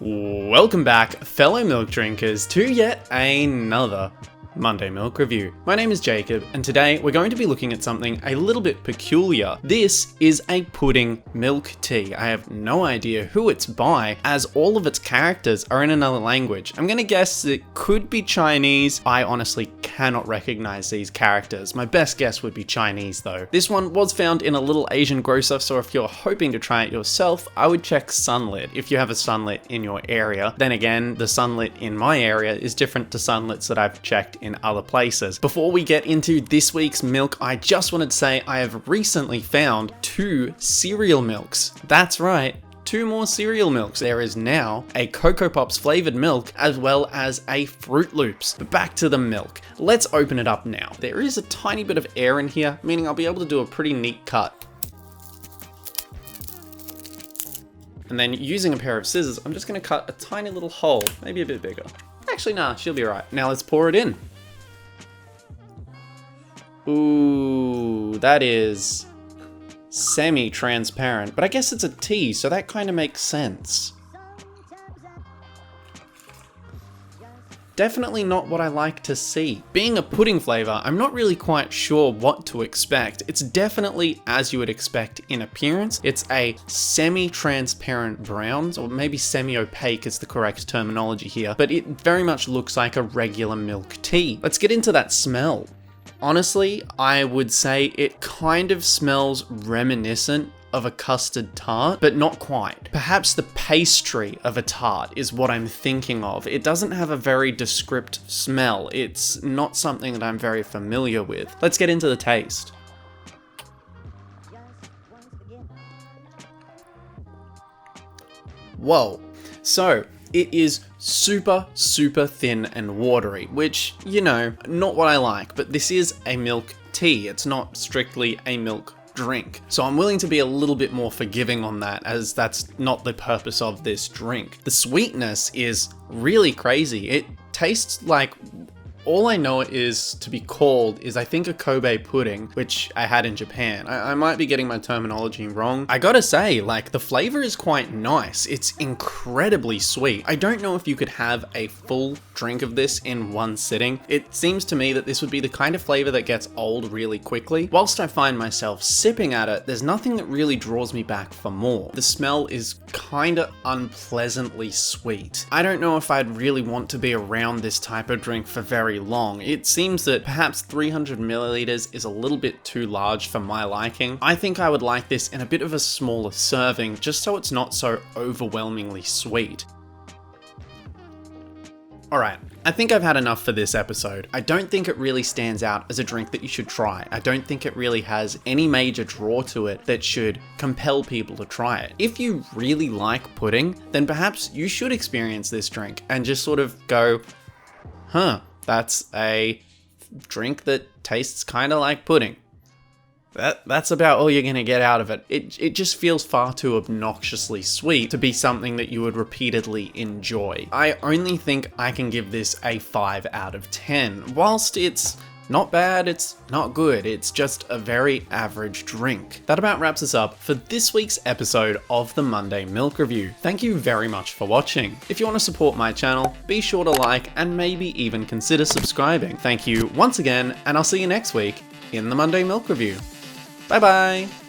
Welcome back, fellow milk drinkers, to yet another Monday Milk Review. My name is Jacob, and today we're going to be looking at something a little bit peculiar. This is a pudding milk tea. I have no idea who it's by, as all of its characters are in another language. I'm gonna guess it could be Chinese. I honestly cannot recognize these characters. My best guess would be Chinese though. This one was found in a little Asian grocer, so if you're hoping to try it yourself, I would check Sunlit. If you have a Sunlit in your area, then again, the Sunlit in my area is different to Sunlits that I've checked in other places. Before we get into this week's milk, I just wanted to say I have recently found 2 cereal milks. That's right. 2 more cereal milks. There is now a Cocoa Pops flavored milk as well as a Fruit Loops. But back to the milk. Let's open it up now. There is a tiny bit of air in here, meaning I'll be able to do a pretty neat cut. And then using a pair of scissors, I'm just going to cut a tiny little hole, maybe a bit bigger. Actually, nah, she'll be right. Now let's pour it in. Ooh, that is semi-transparent, but I guess it's a tea, so that kind of makes sense. Definitely not what I like to see. Being a pudding flavor, I'm not really quite sure what to expect. It's definitely as you would expect in appearance. It's a semi-transparent brown, or maybe semi-opaque is the correct terminology here, but it very much looks like a regular milk tea. Let's get into that smell. Honestly, I would say it kind of smells reminiscent of a custard tart, but not quite. Perhaps the pastry of a tart is what I'm thinking of. It doesn't have a very descript smell. It's not something that I'm very familiar with. Let's get into the taste. Whoa. So, it is super thin and watery, which, you know, not what I like, but this is a milk tea. It's not strictly a milk drink. So I'm willing to be a little bit more forgiving on that, as that's not the purpose of this drink. The sweetness is really crazy. It tastes like, all I know it is to be called is, I think, a Kobe pudding, which I had in Japan. I might be getting my terminology wrong. I gotta say, like, the flavor is quite nice. It's incredibly sweet. I don't know if you could have a full drink of this in one sitting. It seems to me that this would be the kind of flavor that gets old really quickly. Whilst I find myself sipping at it, there's nothing that really draws me back for more. The smell is kinda unpleasantly sweet. I don't know if I'd really want to be around this type of drink for very long. It seems that perhaps 300 milliliters is a little bit too large for my liking. I think I would like this in a bit of a smaller serving, just so it's not so overwhelmingly sweet. Alright, I think I've had enough for this episode. I don't think it really stands out as a drink that you should try. I don't think it really has any major draw to it that should compel people to try it. If you really like pudding, then perhaps you should experience this drink and just sort of go, huh, that's a drink that tastes kind of like pudding. That's about all you're gonna get out of it. It just feels far too obnoxiously sweet to be something that you would repeatedly enjoy. I only think I can give this a 5 out of 10. Whilst it's not bad, it's not good, it's just a very average drink. That about wraps us up for this week's episode of the Monday Milk Review. Thank you very much for watching. If you want to support my channel, be sure to like and maybe even consider subscribing. Thank you once again, and I'll see you next week in the Monday Milk Review. Bye bye!